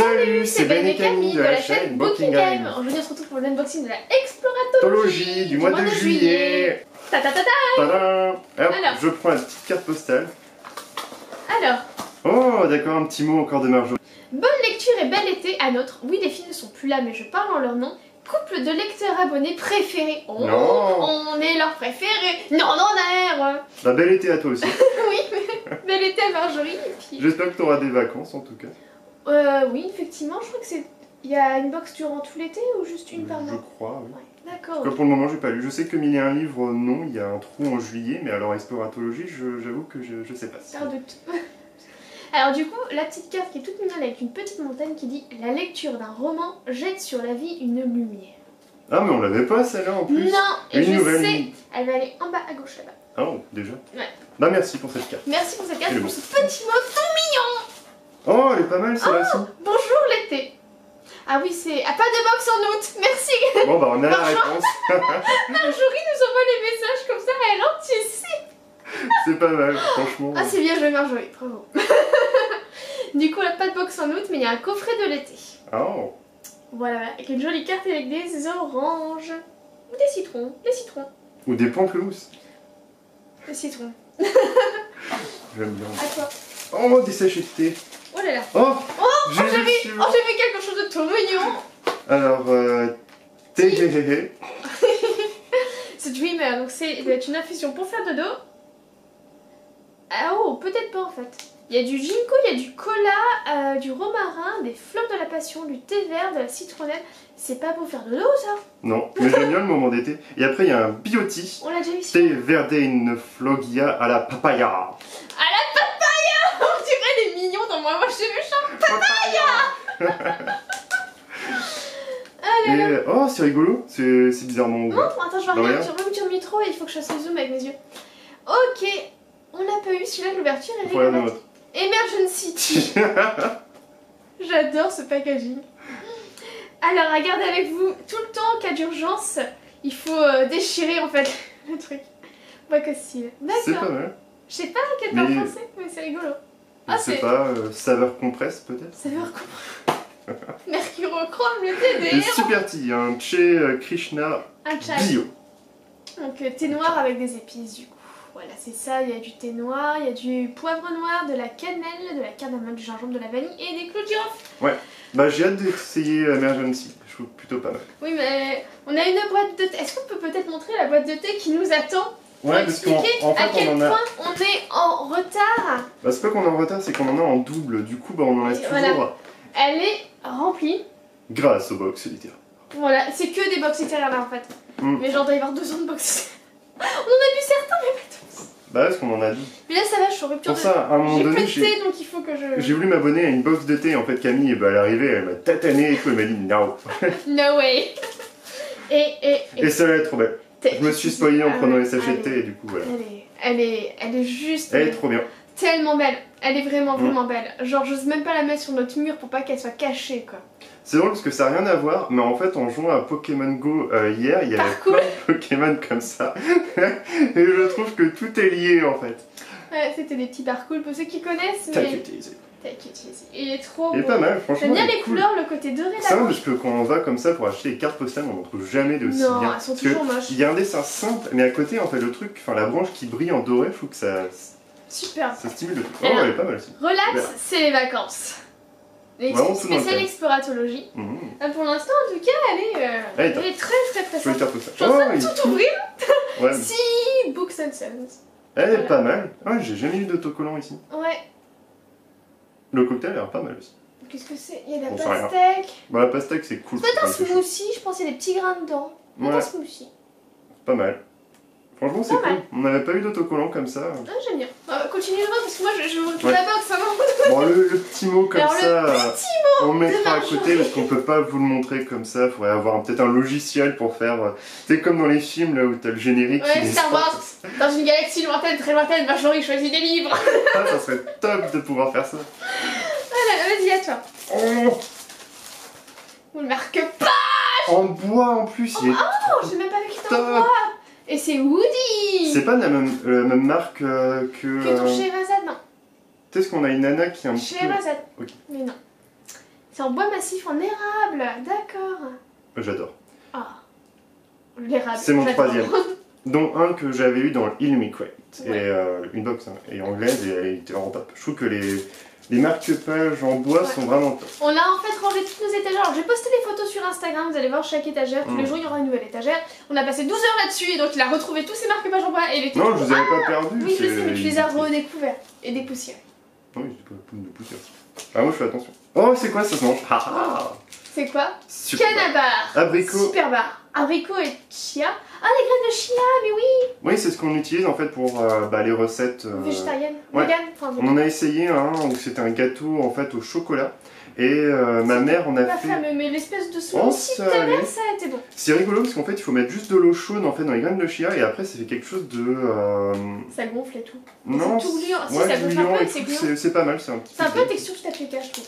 Salut, c'est Ben et Camille de la chaîne Bookingham. Aujourd'hui on se retrouve pour l'unboxing de la Exploratologie du mois de juillet. Ta ta ta ta. Tadam. Alors. Je prends la petite carte postale. Alors. Oh d'accord, un petit mot encore de Marjorie. Bonne lecture et bel été à notre, oui les filles ne sont plus là mais je parle en leur nom, couple de lecteurs abonnés préférés. Oh, non. On est leurs préférés. Non, non, non. Bah bel été à toi aussi. Oui, bel été à Marjorie. Et puis... J'espère que tu auras des vacances en tout cas. Oui, effectivement, je crois que c'est... Il y a une box durant tout l'été ou juste une par mois? Je crois, oui. Ouais, d'accord. Pour le moment, j'ai pas lu. Je sais que comme il y a un livre, non, il y a un trou en juillet, mais alors Exploratologie, j'avoue que je sais pas. Sans doute. Alors du coup, la petite carte qui est toute mignonne avec une petite montagne qui dit « La lecture d'un roman jette sur la vie une lumière ». Ah mais on l'avait pas celle-là en plus. Non, et une je nouvelle. sais, elle va aller en bas à gauche là-bas. Ah oh, déjà. Ouais. Bah merci pour cette carte. Merci pour cette carte, Et pour ce petit mot tout mignon. Oh, elle est pas mal celle-là aussi. Bonjour l'été. Ah oui, c'est... Ah, pas de box en août, merci. Bon bah on a la réponse. Marjorie nous envoie les messages comme ça, elle anticipe. C'est pas mal, franchement. Ah c'est bien joué Marjorie, bravo. Du coup, pas de box en août, mais il y a un coffret de l'été. Oh. Voilà, avec une jolie carte avec des oranges. Ou des citrons, des citrons. Ou des pamplemousses. Des citrons. J'aime bien. À toi. Oh, des sachets de thé. Oh là là. Oh, j'ai vu quelque chose de tout mignon. Alors, thé hé hé hé. C'est Dreamer, donc c'est une infusion pour faire dodo. Ah oh, peut-être pas en fait. Il y a du ginkgo, il y a du cola, du romarin, des fleurs de la passion, du thé vert, de la citronnelle. C'est pas pour faire dodo ça? Non, mais j'aime bien le moment d'été. Et après, il y a un bioti. On l'a déjà vu. Thé verdine flogia à la papaya. À la papaya. On dirait les mignons dans Moi je suis méchant. Papaya. Et oh, c'est rigolo, c'est bizarrement ouvert. Non, attends, je vais regarder sur l'ouverture du métro et il faut que je fasse le zoom avec mes yeux. Ok, on n'a pas eu celui-là de l'ouverture et Voilà. Emergency. J'adore ce packaging. Alors, regardez avec vous, tout le temps en cas d'urgence, il faut déchirer en fait le truc. Pas que si. C'est pas D'accord. mal. Je sais pas quel en français, mais c'est rigolo. Je sais pas, saveur compresse peut-être. Saveur compresse. Mercurochrome, le thé des Et héros. super tea, un Che Krishna Un chai. bio. Donc thé noir avec des épices du coup. Voilà, c'est ça, il y a du thé noir, il y a du poivre noir, de la cannelle, de la cardamome, du gingembre, de la vanille et des clous de girofle. Ouais, bah j'ai hâte d'essayer Emergency, je trouve plutôt pas mal. Oui, mais on a une boîte de thé. Est-ce qu'on peut peut-être montrer la boîte de thé qui nous attend? Ouais, parce qu'en fait, à quel on en a... point on est en retard. Bah c'est pas qu'on est en retard, c'est qu'on en a en double, du coup bah on en laisse toujours... Voilà. Elle est remplie. Grâce au box littéraire. Voilà, c'est que des box littéraires là en fait. Mais genre, il doit y avoir 2 ans de box. On en a vu certains, mais pas tous. Bah parce qu'on en a dit. Mais là ça va, je suis en rupture pour ça, à un moment donné, j'ai plus de thé, donc il faut que je... J'ai voulu m'abonner à une box de thé, en fait Camille, bah, elle est arrivée, elle m'a tatané et tout, elle m'a dit no. No way. Et celle-là est trop belle. Je me suis spoilé en prenant les sachets de thé et du coup voilà. Elle est juste... Elle est trop bien. Tellement belle. Elle est vraiment belle. Genre j'ose même pas la mettre sur notre mur pour pas qu'elle soit cachée quoi. C'est drôle parce que ça n'a rien à voir, mais en fait en jouant à Pokémon Go hier, il y avait plein de Pokémon comme ça. Et je trouve que tout est lié en fait. Ouais, c'était des petits parcours pour ceux qui connaissent. T'as qu'utilisé. Il est trop beau. Il est pas mal, franchement. J'aime bien les couleurs, le côté doré là. C'est vrai parce que quand on va comme ça pour acheter les cartes postales, on n'en trouve jamais de si bien. Non, elles sont toujours moches. Il y a un dessin simple, mais à côté en fait le truc, enfin la branche qui brille en doré, je trouve que ça... Super. Ça stimule le truc. Oh, elle est pas mal aussi. Relax, c'est les vacances. Spéciale exploratologie. Pour l'instant, en tout cas, elle est très simple. Je suis en train de tout ouvrir. Ouais. Si, Books and Sons. Elle est pas mal. Ouais, j'ai jamais eu d'autocollant ici. Ouais. Le cocktail a l'air pas mal aussi. Qu'est-ce que c'est? Il y a de la pastèque. Bah, la pastèque, c'est cool. C'est peut-être un smoothie, je pense qu'il y a des petits grains dedans. Ouais. Un smoothie. Pas mal. Franchement, c'est cool. On n'avait pas eu d'autocollant comme ça. Ah, j'aime bien. Continue de voir parce que moi je ouvre la box. Bon, le petit mot comme alors, ça, on mettra à côté parce qu'on peut pas vous le montrer comme ça. Il faudrait avoir peut-être un logiciel pour faire. C'est comme dans les films là où t'as le générique. Ouais, Star Wars. Dans une galaxie lointaine, très lointaine, Marjorie choisit des livres. Ah, ça serait top de pouvoir faire ça. Voilà, vas-y, à toi. Oh, on le marque pas. En bois en plus, il est. Oh, j'ai même pas vu qu'il était en bois. Et c'est Woody. C'est pas la même marque que... Que ton Scheherazade, non. Peut-être qu'on a une nana qui est un petit peu... Scheherazade. Ok. Mais non. C'est en bois massif en érable, d'accord. J'adore. Ah, l'érable. C'est mon j'adore. troisième. Dont un que j'avais eu dans l'Ilmi Crate. Et une box hein, et anglaise et elle était en top. Je trouve que les marque-pages en bois sont vraiment top. On a en fait rangé toutes nos étagères. Alors, j'ai posté des photos sur Instagram, vous allez voir chaque étagère. Tous les jours, il y aura une nouvelle étagère. On a passé 12 heures là-dessus et donc il a retrouvé tous ses marque-pages en bois. Et il était Non, je vous avais pas perdu. oui, je sais, mais tu les as redécouverts et dépoussiérés. Oui, j'ai pas de poussière. Ah, moi je fais attention. Oh, c'est quoi ça se mange? C'est quoi? Super. Cannabar. Abricot. Super bar. Abricot et chia. Ah, les graines de chia, mais oui. Oui, c'est ce qu'on utilise en fait pour les recettes. Végétarienne. Ouais. Vegan. Enfin, On en a essayé un où c'était un gâteau en fait au chocolat. Et ma mère en a pas fait. fameux, mais l'espèce de smoothie de ta mère, ça a été bon. C'est rigolo parce qu'en fait il faut mettre juste de l'eau chaude en fait dans les graines de chia et après ça fait quelque chose de. Ça gonfle et tout. Non. C'est tout gluant. Si, Ouais, ça gonfle gluant un peu, et c'est tout, gluant. c'est pas mal, c'est un petit C'est un peu. peu la texture du tapioca, je trouve.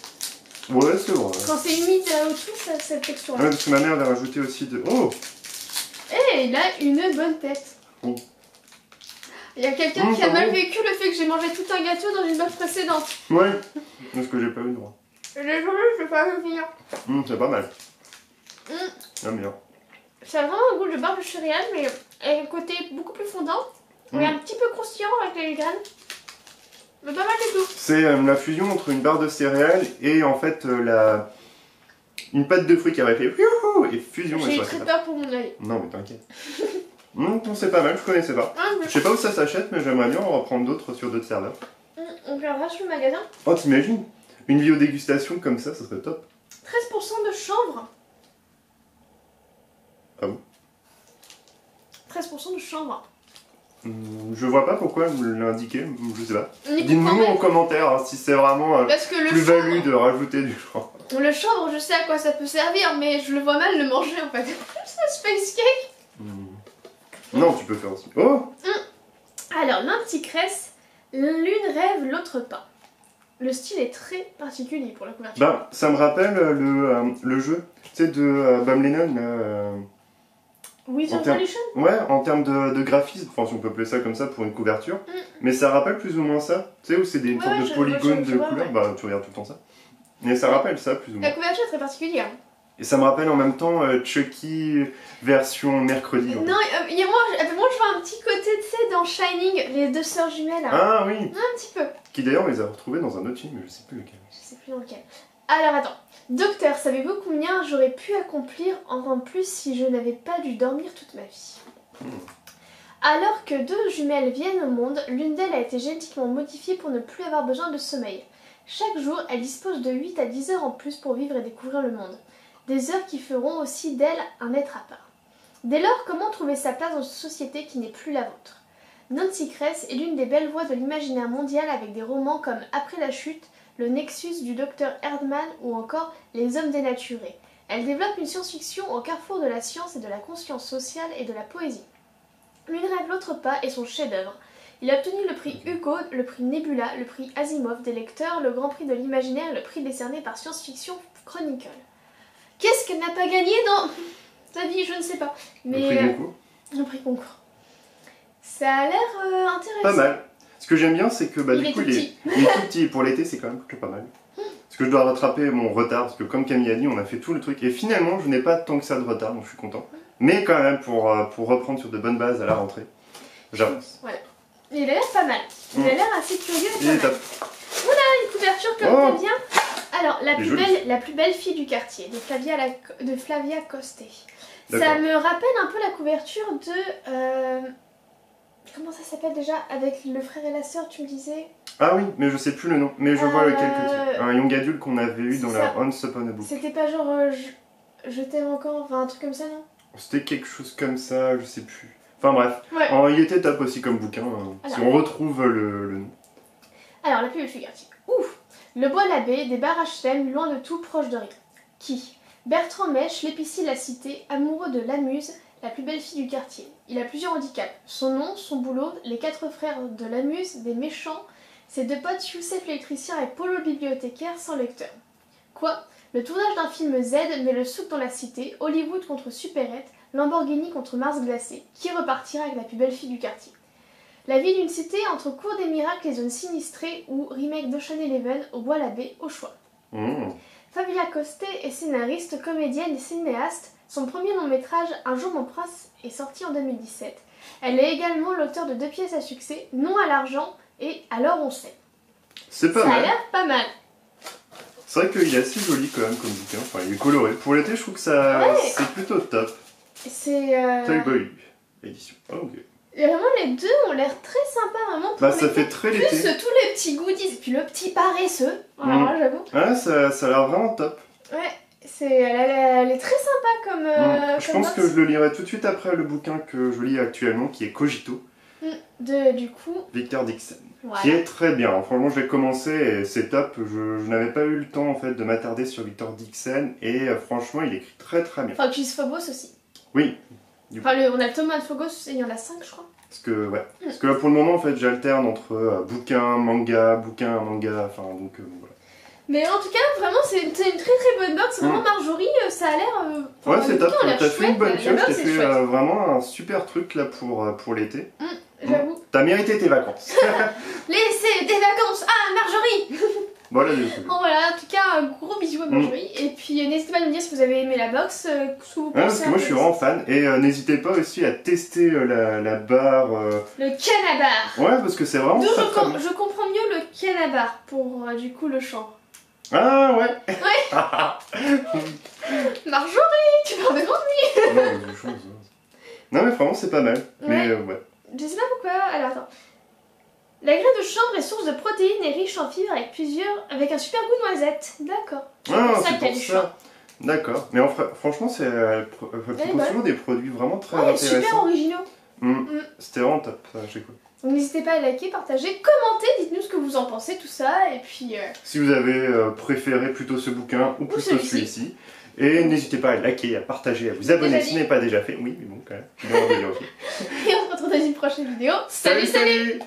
Ouais, c'est vrai. Quand c'est humide autour, ça a cette texture-là. Ouais, parce que ma mère avait rajouté aussi de. Oh! Et il a une bonne tête. Oh. Il y a quelqu'un qui a ça mal va. vécu le fait que j'ai mangé tout un gâteau dans une box précédente. Ouais! Parce que j'ai pas eu le droit. Désolée, je vais pas revenir. C'est pas mal. Mm. J'aime bien. Ça a vraiment un goût de barre de céréales, mais avec un côté beaucoup plus fondant. Et un petit peu croustillant avec les graines. Mais pas mal du tout. C'est la fusion entre une barre de céréales et en fait une pâte de fruits qui avait fait youhou et fusion. J'ai et eu ça, très c'est peur pour mon œil. pas- Non mais t'inquiète. C'est pas mal, je connaissais pas. Je sais pas où ça s'achète mais j'aimerais bien en reprendre d'autres sur d'autres serveurs. On regardera sur le magasin. Oh t'imagines? Une vidéo dégustation comme ça serait top. 13% de chanvre. Ah bon? 13% de chanvre. Je vois pas pourquoi vous l'indiquez, je sais pas. On y Dites-nous comprend en pas. commentaire hein, si c'est vraiment Parce que le plus-value chanvre, de rajouter du chanvre. le chanvre, je sais à quoi ça peut servir, mais je le vois mal le manger en fait. C'est un space cake. Non, tu peux faire aussi. Oh! Alors, l'un petit cresse, l'une rêve, l'autre pas. Le style est très particulier pour la couverture. Bah, ça me rappelle le jeu, tu sais, de Bam Lennon. Wizard en termes- Revolution. Ouais, en termes de graphisme, enfin si on peut appeler ça comme ça pour une couverture, mais ça rappelle plus ou moins ça, tu sais, où c'est une Ouais, sorte ouais, de je polygone de vois, couleurs, ouais. bah tu regardes tout le temps ça. Mais ça rappelle ça plus ou La moins. couverture est très particulière. Et ça me rappelle en même temps Chucky version mercredi. en fait. Non, moi je vois un petit côté, tu sais, dans Shining, les deux sœurs jumelles. Hein. Ah oui, Un petit peu. qui d'ailleurs on les a retrouvés dans un autre film, mais je sais plus lequel. Je sais plus dans lequel. Alors attends. Docteur, savez-vous combien j'aurais pu accomplir en plus si je n'avais pas dû dormir toute ma vie? Alors que deux jumelles viennent au monde, l'une d'elles a été génétiquement modifiée pour ne plus avoir besoin de sommeil. Chaque jour, elle dispose de 8 à 10 heures en plus pour vivre et découvrir le monde. Des heures qui feront aussi d'elle un être à part. Dès lors, comment trouver sa place dans une société qui n'est plus la vôtre? Nancy Kress est l'une des belles voix de l'imaginaire mondial avec des romans comme Après la chute, Le Nexus du docteur Erdmann ou encore Les hommes dénaturés. Elle développe une science-fiction au carrefour de la science et de la conscience sociale et de la poésie. L'une rêve, l'autre pas est son chef-d'œuvre. Il a obtenu le prix Hugo, le prix Nebula, le prix Asimov des lecteurs, le grand prix de l'imaginaire et le prix décerné par Science Fiction Chronicle. Qu'est-ce qu'elle n'a pas gagné dans sa vie? Je ne sais pas. Mais Le prix Goncourt. le prix concours. Ça a l'air intéressant. Pas mal. Ce que j'aime bien, c'est que bah, Il du est coup, tout petit. il est tout petit. Pour l'été, c'est quand même plutôt pas mal. Parce que je dois rattraper mon retard, parce que comme Camille a dit, on a fait tout le truc. Et finalement, je n'ai pas tant que ça de retard, donc je suis content. Mais quand même, pour reprendre sur de bonnes bases à la rentrée, j'avance. Voilà. Il a l'air pas mal. Il a l'air assez curieux et Il est pas mal. top. Une couverture comme Oh. t'aimes bien. Alors, Elle est la plus belle fille du quartier, de Flavia Costé. Ça D'accord. me rappelle un peu la couverture de... comment ça s'appelle déjà? Avec le frère et la sœur, tu me disais? Ah oui, mais je sais plus le nom. Mais je vois lequel que tu. Un young adulte qu'on avait eu dans c'est la ça. Once Upon a Book. C'était pas genre je t'aime encore, enfin un truc comme ça, non? C'était quelque chose comme ça, je sais plus. Enfin bref. Ouais. Il était top aussi comme bouquin. Si on retrouve le nom. Alors, la plus belle fille du quartier. Ouf! Le bois l'abbé, des bars HLM, loin de tout, proche de rien. Qui? Bertrand Mèche, l'épicier de la cité, amoureux de Lamuse, la plus belle fille du quartier. Il a plusieurs handicaps. Son nom, son boulot, les 4 frères de Lamuse, des méchants, ses 2 potes Youssef l'électricien et Polo le bibliothécaire sans lecteur. Quoi? Le tournage d'un film Z met le souk dans la cité, Hollywood contre Supérette, Lamborghini contre Mars glacé. Qui repartira avec la plus belle fille du quartier? La vie d'une cité entre Cours des Miracles et zones sinistrées ou remake d'Ocean Eleven au bois l'abbé au choix. Fabia Costé est scénariste, comédienne et cinéaste. Son premier long métrage, Un jour mon prince, est sorti en 2017. Elle est également l'auteure de 2 pièces à succès, Non à l'argent et Alors on sait. C'est pas Ça a mal. l'air pas mal. C'est vrai qu'il est assez joli quand même comme bouquin. Enfin, il est coloré. Pour l'été, je trouve que ça Ouais. c'est plutôt top. C'est... Toy Boy édition. Ah, ok. Et vraiment, les deux ont l'air très sympas, vraiment. Pour Bah, ça l'été. fait très Plus l'été. tous les petits goodies et puis le petit paresseux. Alors là, j'avoue. Ouais, ça a l'air vraiment top. Ouais, elle est très sympa comme. Je comme pense que box. je le lirai tout de suite après le bouquin que je lis actuellement, qui est Cogito, Du coup, Victor Dixon. voilà. Qui est très bien. Franchement, je l'ai commencé et c'est top. Je n'avais pas eu le temps en fait de m'attarder sur Victor Dixon et franchement, il écrit très très bien. Enfin, tu lises Phobos aussi. Oui, Enfin, on a le tome 1 de Phobos, et il y en a 5, je crois. parce que là pour le moment en fait, j'alterne entre bouquin, manga, enfin donc voilà. Mais en tout cas, vraiment, c'est une très très bonne box. Vraiment, Marjorie, ça a l'air. Ouais, c'est top. T'as T'as fait une bonne La pioche, box t'as est fait chouette. vraiment un super truc là pour l'été. J'avoue. T'as mérité tes vacances. Laissez des vacances à Marjorie. Voilà, du coup. Bon voilà, en tout cas, un gros bisou à Marjorie. Et puis n'hésitez pas à nous dire si vous avez aimé la box, ce que vous pensez. Parce que moi je suis vraiment fan et n'hésitez pas aussi à tester la barre. Le canabar. Ouais, parce que c'est vraiment D'où très, très bien. je comprends mieux le canabar pour du coup le chant. Ah ouais. Marjorie, tu parles de moi. Non, mais des choses, hein. Non mais vraiment c'est pas mal. Mais ouais. Je sais pas pourquoi. Alors attends. La graine de chanvre est source de protéines et riche en fibres avec un super goût noisette. D'accord. Ah, pour ça c'est qu'il y a pour du ça. D'accord. Mais franchement, elle propose toujours des produits vraiment très Ouais, super intéressants. originaux. C'était vraiment top, ça, j'ai cool. Donc n'hésitez pas à liker, partager, commenter, dites-nous ce que vous en pensez, tout ça. Et puis. Si vous avez préféré plutôt ce bouquin ou plutôt celui-ci. celui-ci. Et n'hésitez pas à liker, à partager, à vous abonner si ce n'est pas déjà fait. Oui, mais bon, quand même. Et on se retrouve dans une prochaine vidéo. Salut, salut.